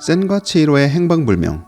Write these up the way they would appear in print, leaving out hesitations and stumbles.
센과 치히로의 행방불명,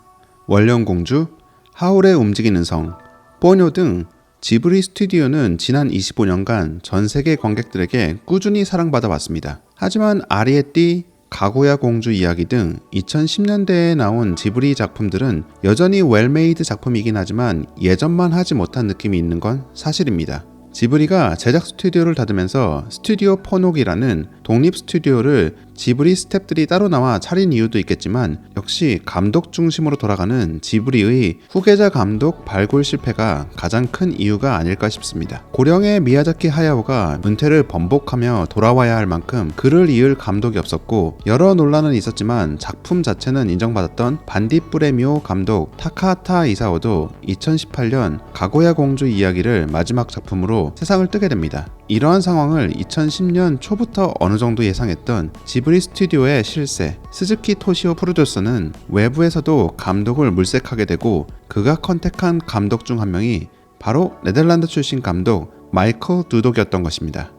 원령공주, 하울의 움직이는 성, 포뇨 등 지브리 스튜디오는 지난 25년간 전 세계 관객들에게 꾸준히 사랑받아 왔습니다. 하지만 아리에띠, 가구야 공주 이야기 등 2010년대에 나온 지브리 작품들은 여전히 웰메이드 작품이긴 하지만 예전만 하지 못한 느낌이 있는 건 사실입니다. 지브리가 제작 스튜디오를 닫으면서 스튜디오 포녹이라는 독립 스튜디오를 지브리 스태프들이 따로 나와 차린 이유도 있겠지만 역시 감독 중심으로 돌아가는 지브리의 후계자 감독 발굴 실패가 가장 큰 이유가 아닐까 싶습니다. 고령의 미야자키 하야오가 은퇴를 번복하며 돌아와야 할 만큼 그를 이을 감독이 없었고 여러 논란은 있었지만 작품 자체는 인정받았던 반딧불의 감독 타카하타 이사오도 2018년 가고야 공주 이야기를 마지막 작품으로 세상을 뜨게 됩니다. 이러한 상황을 2010년 초부터 어느 정도 예상했던 지브리 스튜디오의 실세 스즈키 토시오 프로듀서는 외부에서도 감독을 물색하게 되고 그가 컨택한 감독 중 한 명이 바로 네덜란드 출신 감독 마이클 두독이었던 것입니다.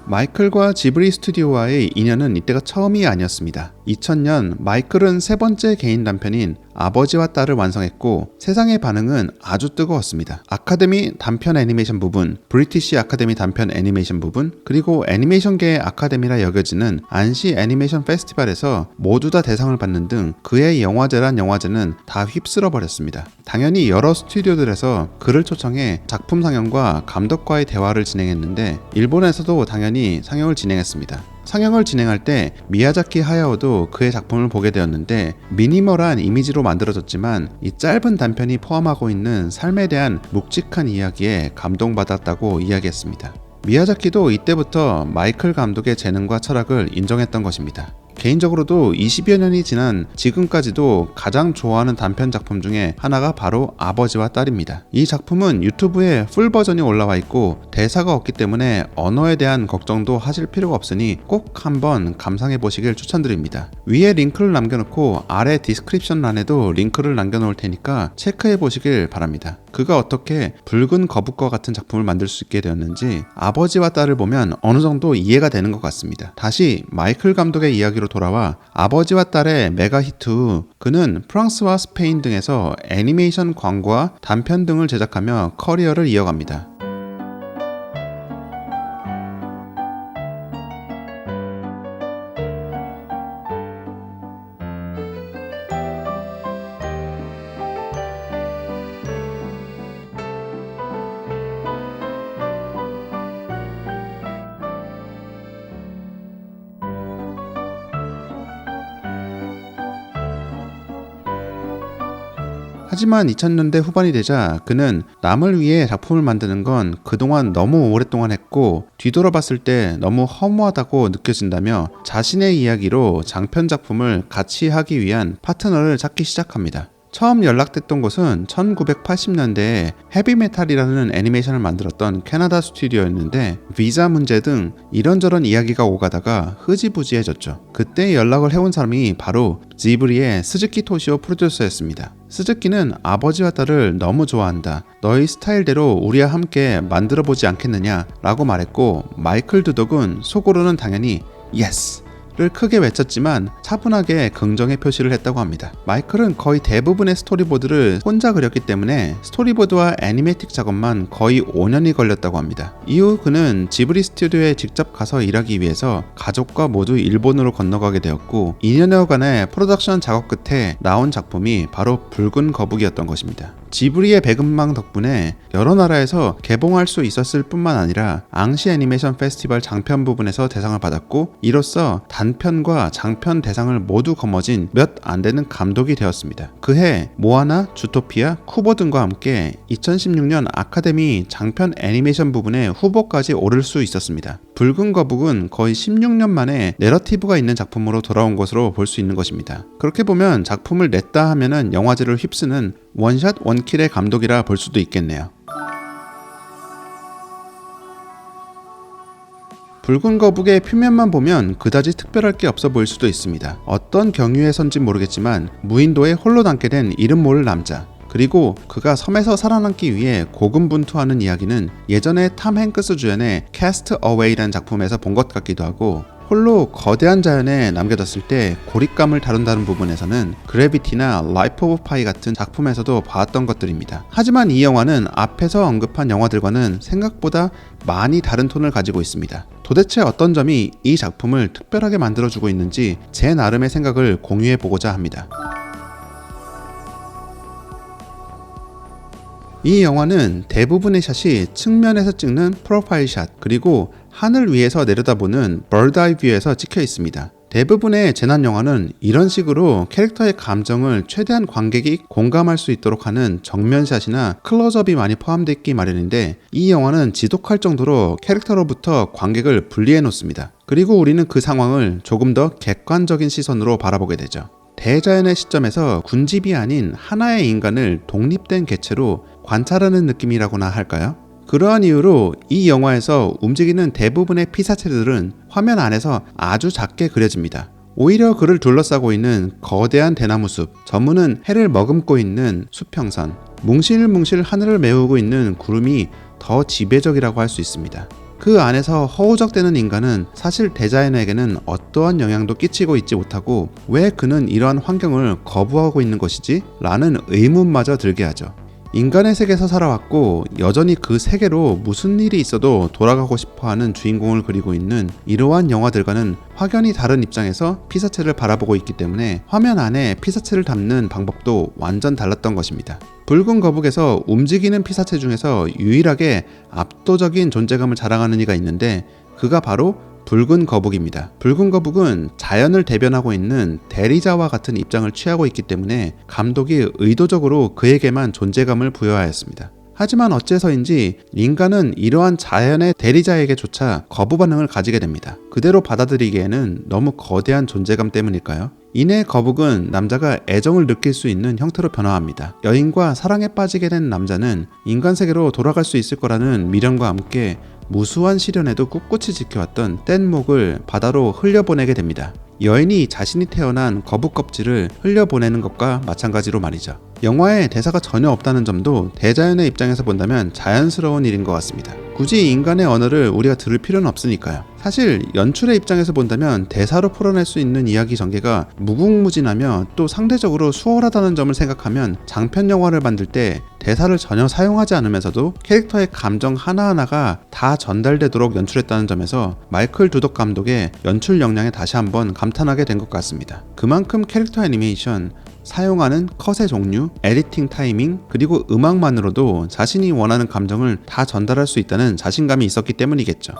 마이클과 지브리 스튜디오와의 인연은 이때가 처음이 아니었습니다. 2000년 마이클은 세 번째 개인 단편인 아버지와 딸을 완성했고 세상의 반응은 아주 뜨거웠습니다. 아카데미 단편 애니메이션 부분, 브리티시 아카데미 단편 애니메이션 부분, 그리고 애니메이션계의 아카데미라 여겨지는 안시 애니메이션 페스티벌에서 모두 다 대상을 받는 등 그의 영화제란 영화제는 다 휩쓸어 버렸습니다. 당연히 여러 스튜디오들에서 그를 초청해 작품 상영과 감독과의 대화를 진행했는데 일본에서도 당연히 상영을 진행했습니다. 상영을 진행할 때 미야자키 하야오도 그의 작품을 보게 되었는데 미니멀한 이미지로 만들어졌지만 이 짧은 단편이 포함하고 있는 삶에 대한 묵직한 이야기에 감동받았다고 이야기했습니다. 미야자키도 이때부터 마이클 감독의 재능과 철학을 인정했던 것입니다. 개인적으로도 20여 년이 지난 지금까지도 가장 좋아하는 단편 작품 중에 하나가 바로 아버지와 딸입니다. 이 작품은 유튜브에 풀 버전이 올라와 있고 대사가 없기 때문에 언어에 대한 걱정도 하실 필요가 없으니 꼭 한번 감상해 보시길 추천드립니다. 위에 링크를 남겨놓고 아래 디스크립션 란에도 링크를 남겨놓을 테니까 체크해 보시길 바랍니다. 그가 어떻게 붉은 거북과 같은 작품을 만들 수 있게 되었는지 아버지와 딸을 보면 어느 정도 이해가 되는 것 같습니다. 다시 마이클 감독의 이야기로 돌아와 아버지와 딸의 메가 히트 후 그는 프랑스와 스페인 등에서 애니메이션 광고와 단편 등을 제작하며 커리어를 이어갑니다. 하지만 2000년대 후반이 되자 그는 남을 위해 작품을 만드는 건 그동안 너무 오랫동안 했고 뒤돌아봤을 때 너무 허무하다고 느껴진다며 자신의 이야기로 장편 작품을 같이 하기 위한 파트너를 찾기 시작합니다. 처음 연락됐던 곳은 1980년대에 헤비메탈이라는 애니메이션을 만들었던 캐나다 스튜디오였는데 비자 문제 등 이런저런 이야기가 오가다가 흐지부지해졌죠. 그때 연락을 해온 사람이 바로 지브리의 스즈키 토시오 프로듀서였습니다. 스즈키는 아버지와 딸을 너무 좋아한다. 너희 스타일대로 우리와 함께 만들어보지 않겠느냐 라고 말했고 마이클 두독은 속으로는 당연히 예스! 를 크게 외쳤지만 차분하게 긍정의 표시를 했다고 합니다. 마이클은 거의 대부분의 스토리보드를 혼자 그렸기 때문에 스토리보드와 애니메틱 작업만 거의 5년이 걸렸다고 합니다. 이후 그는 지브리 스튜디오에 직접 가서 일하기 위해서 가족과 모두 일본으로 건너가게 되었고 2년여간의 프로덕션 작업 끝에 나온 작품이 바로 붉은 거북이였던 것입니다. 지브리의 배급망 덕분에 여러 나라에서 개봉할 수 있었을 뿐만 아니라 앙시 애니메이션 페스티벌 장편 부분에서 대상을 받았고 이로써 단편과 장편 대상을 모두 거머쥔 몇 안 되는 감독이 되었습니다. 그해 모아나, 주토피아, 쿠보 등과 함께 2016년 아카데미 장편 애니메이션 부분에 후보까지 오를 수 있었습니다. 붉은 거북은 거의 16년 만에 내러티브가 있는 작품으로 돌아온 것으로 볼 수 있는 것입니다. 그렇게 보면 작품을 냈다 하면은 영화제를 휩쓰는 원샷 원킬의 감독이라 볼 수도 있겠네요. 붉은 거북의 표면만 보면 그다지 특별할 게 없어 보일 수도 있습니다. 어떤 경유에선지 모르겠지만 무인도에 홀로 남게 된 이름 모를 남자, 그리고 그가 섬에서 살아남기 위해 고군분투하는 이야기는 예전에 탐 행크스 주연의 캐스트 어웨이라는 작품에서 본 것 같기도 하고, 홀로 거대한 자연에 남겨졌을 때 고립감을 다룬다는 부분에서는 그래비티나 라이프 오브 파이 같은 작품에서도 봤던 것들입니다. 하지만 이 영화는 앞에서 언급한 영화들과는 생각보다 많이 다른 톤을 가지고 있습니다. 도대체 어떤 점이 이 작품을 특별하게 만들어주고 있는지 제 나름의 생각을 공유해보고자 합니다. 이 영화는 대부분의 샷이 측면에서 찍는 프로파일 샷, 그리고 하늘 위에서 내려다보는 버드 아이 뷰에서 찍혀 있습니다. 대부분의 재난 영화는 이런 식으로 캐릭터의 감정을 최대한 관객이 공감할 수 있도록 하는 정면샷이나 클로즈업이 많이 포함되어 있기 마련인데, 이 영화는 지독할 정도로 캐릭터로부터 관객을 분리해 놓습니다. 그리고 우리는 그 상황을 조금 더 객관적인 시선으로 바라보게 되죠. 대자연의 시점에서 군집이 아닌 하나의 인간을 독립된 개체로 관찰하는 느낌이라고나 할까요? 그러한 이유로 이 영화에서 움직이는 대부분의 피사체들은 화면 안에서 아주 작게 그려집니다. 오히려 그를 둘러싸고 있는 거대한 대나무 숲, 저무는 해를 머금고 있는 수평선, 뭉실뭉실 하늘을 메우고 있는 구름이 더 지배적이라고 할 수 있습니다. 그 안에서 허우적대는 인간은 사실 대자연에게는 어떠한 영향도 끼치고 있지 못하고 왜 그는 이러한 환경을 거부하고 있는 것이지? 라는 의문마저 들게 하죠. 인간의 세계에서 살아왔고 여전히 그 세계로 무슨 일이 있어도 돌아가고 싶어하는 주인공을 그리고 있는 이러한 영화들과는 확연히 다른 입장에서 피사체를 바라보고 있기 때문에 화면 안에 피사체를 담는 방법도 완전 달랐던 것입니다. 붉은 거북에서 움직이는 피사체 중에서 유일하게 압도적인 존재감을 자랑하는 이가 있는데, 그가 바로 붉은 거북입니다. 붉은 거북은 자연을 대변하고 있는 대리자와 같은 입장을 취하고 있기 때문에 감독이 의도적으로 그에게만 존재감을 부여하였습니다. 하지만 어째서인지 인간은 이러한 자연의 대리자에게조차 거부 반응을 가지게 됩니다. 그대로 받아들이기에는 너무 거대한 존재감 때문일까요? 이내 거북은 남자가 애정을 느낄 수 있는 형태로 변화합니다. 여인과 사랑에 빠지게 된 남자는 인간 세계로 돌아갈 수 있을 거라는 미련과 함께 무수한 시련에도 꿋꿋이 지켜왔던 뗏목을 바다로 흘려보내게 됩니다. 여인이 자신이 태어난 거북 껍질을 흘려보내는 것과 마찬가지로 말이죠. 영화에 대사가 전혀 없다는 점도 대자연의 입장에서 본다면 자연스러운 일인 것 같습니다. 굳이 인간의 언어를 우리가 들을 필요는 없으니까요. 사실 연출의 입장에서 본다면 대사로 풀어낼 수 있는 이야기 전개가 무궁무진하며 또 상대적으로 수월하다는 점을 생각하면 장편 영화를 만들 때 대사를 전혀 사용하지 않으면서도 캐릭터의 감정 하나하나가 다 전달되도록 연출했다는 점에서 마이클 두덕 감독의 연출 역량에 다시 한번 감탄하게 된 것 같습니다. 그만큼 캐릭터 애니메이션, 사용하는 컷의 종류, 에디팅 타이밍, 그리고 음악만으로도 자신이 원하는 감정을 다 전달할 수 있다는 자신감이 있었기 때문이겠죠.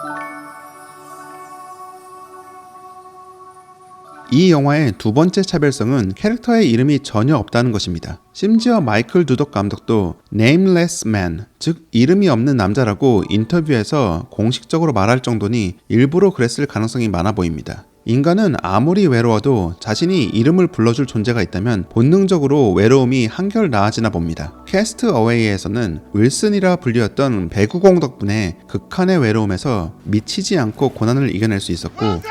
이 영화의 두 번째 차별성은 캐릭터의 이름이 전혀 없다는 것입니다. 심지어 마이클 두덕 감독도 Nameless Man, 즉 이름이 없는 남자라고 인터뷰에서 공식적으로 말할 정도니 일부러 그랬을 가능성이 많아 보입니다. 인간은 아무리 외로워도 자신이 이름을 불러줄 존재가 있다면 본능적으로 외로움이 한결 나아지나 봅니다. 캐스트 어웨이에서는 윌슨이라 불리웠던 배구공 덕분에 극한의 외로움에서 미치지 않고 고난을 이겨낼 수 있었고,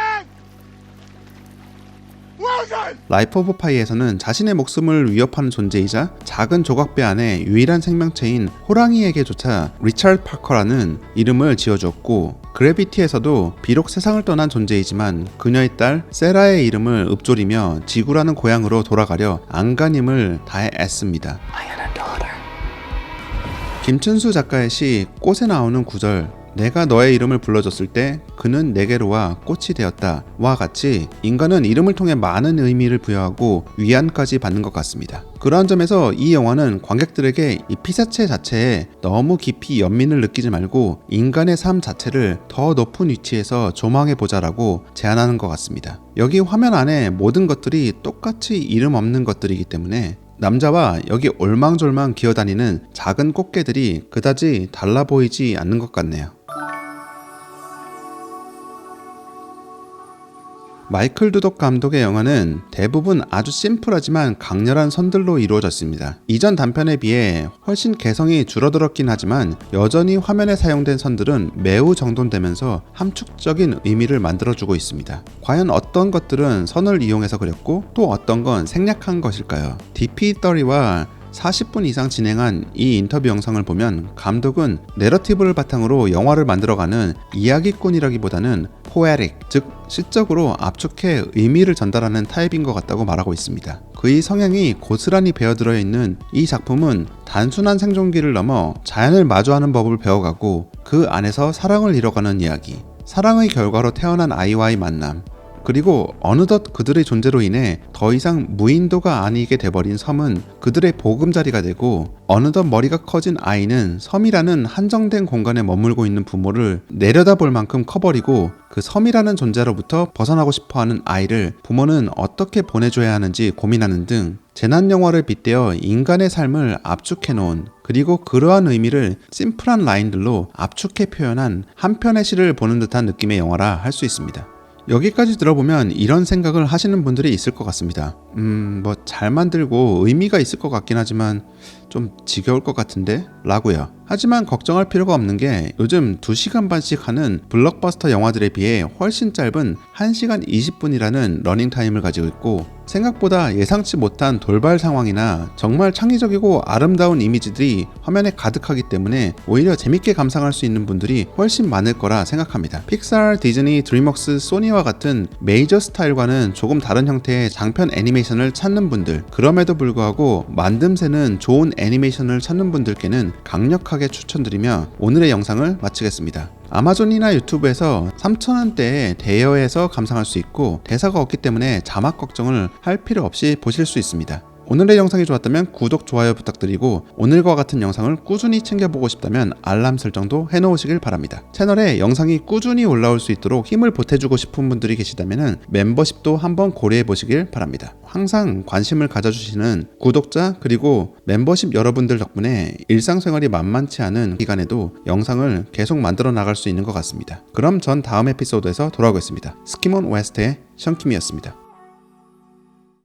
라이프 오브 파이에서는 자신의 목숨을 위협하는 존재이자 작은 조각배 안에 유일한 생명체인 호랑이에게조차 리차드 파커라는 이름을 지어주었고, 그래비티에서도 비록 세상을 떠난 존재이지만 그녀의 딸 세라의 이름을 읊조리며 지구라는 고향으로 돌아가려 안간힘을 다해 애씁니다. 김춘수 작가의 시 꽃에 나오는 구절, 내가 너의 이름을 불러줬을 때 그는 내게로 와 꽃이 되었다 와 같이 인간은 이름을 통해 많은 의미를 부여하고 위안까지 받는 것 같습니다. 그러한 점에서 이 영화는 관객들에게 이 피사체 자체에 너무 깊이 연민을 느끼지 말고 인간의 삶 자체를 더 높은 위치에서 조망해보자라고 제안하는 것 같습니다. 여기 화면 안에 모든 것들이 똑같이 이름 없는 것들이기 때문에 남자와 여기 올망졸망 기어다니는 작은 꽃게들이 그다지 달라 보이지 않는 것 같네요. 마이클 두덕 감독의 영화는 대부분 아주 심플하지만 강렬한 선들로 이루어졌습니다. 이전 단편에 비해 훨씬 개성이 줄어들었긴 하지만 여전히 화면에 사용된 선들은 매우 정돈되면서 함축적인 의미를 만들어주고 있습니다. 과연 어떤 것들은 선을 이용해서 그렸고 또 어떤 건 생략한 것일까요? DP30와 40분 이상 진행한 이 인터뷰 영상을 보면 감독은 내러티브를 바탕으로 영화를 만들어가는 이야기꾼이라기보다는 포에릭, 즉 시적으로 압축해 의미를 전달하는 타입인 것 같다고 말하고 있습니다. 그의 성향이 고스란히 배어들어 있는 이 작품은 단순한 생존기를 넘어 자연을 마주하는 법을 배워가고 그 안에서 사랑을 이뤄가는 이야기, 사랑의 결과로 태어난 아이와의 만남, 그리고 어느덧 그들의 존재로 인해 더 이상 무인도가 아니게 돼버린 섬은 그들의 보금자리가 되고, 어느덧 머리가 커진 아이는 섬이라는 한정된 공간에 머물고 있는 부모를 내려다볼 만큼 커버리고 그 섬이라는 존재로부터 벗어나고 싶어하는 아이를 부모는 어떻게 보내줘야 하는지 고민하는 등 재난 영화를 빗대어 인간의 삶을 압축해놓은, 그리고 그러한 의미를 심플한 라인들로 압축해 표현한 한 편의 시를 보는 듯한 느낌의 영화라 할 수 있습니다. 여기까지 들어보면 이런 생각을 하시는 분들이 있을 것 같습니다. 뭐 잘 만들고 의미가 있을 것 같긴 하지만 좀 지겨울 것 같은데? 라고요. 하지만 걱정할 필요가 없는 게 요즘 2시간 반씩 하는 블록버스터 영화들에 비해 훨씬 짧은 1시간 20분이라는 러닝타임을 가지고 있고, 생각보다 예상치 못한 돌발 상황이나 정말 창의적이고 아름다운 이미지들이 화면에 가득하기 때문에 오히려 재밌게 감상할 수 있는 분들이 훨씬 많을 거라 생각합니다. 픽사, 디즈니, 드림웍스, 소니와 같은 메이저 스타일과는 조금 다른 형태의 장편 애니메이션을 찾는 분들, 그럼에도 불구하고 만듦새는 좋은 애니메이션을 찾는 분들께는 강력하게 추천드리며 오늘의 영상을 마치겠습니다. 아마존이나 유튜브에서 3,000원대에 대여해서 감상할 수 있고 대사가 없기 때문에 자막 걱정을 할 필요 없이 보실 수 있습니다. 오늘의 영상이 좋았다면 구독, 좋아요 부탁드리고 오늘과 같은 영상을 꾸준히 챙겨보고 싶다면 알람 설정도 해놓으시길 바랍니다. 채널에 영상이 꾸준히 올라올 수 있도록 힘을 보태주고 싶은 분들이 계시다면 멤버십도 한번 고려해보시길 바랍니다. 항상 관심을 가져주시는 구독자 그리고 멤버십 여러분들 덕분에 일상생활이 만만치 않은 기간에도 영상을 계속 만들어 나갈 수 있는 것 같습니다. 그럼 전 다음 에피소드에서 돌아오겠습니다. 스키몬 웨스트의 션킴이었습니다.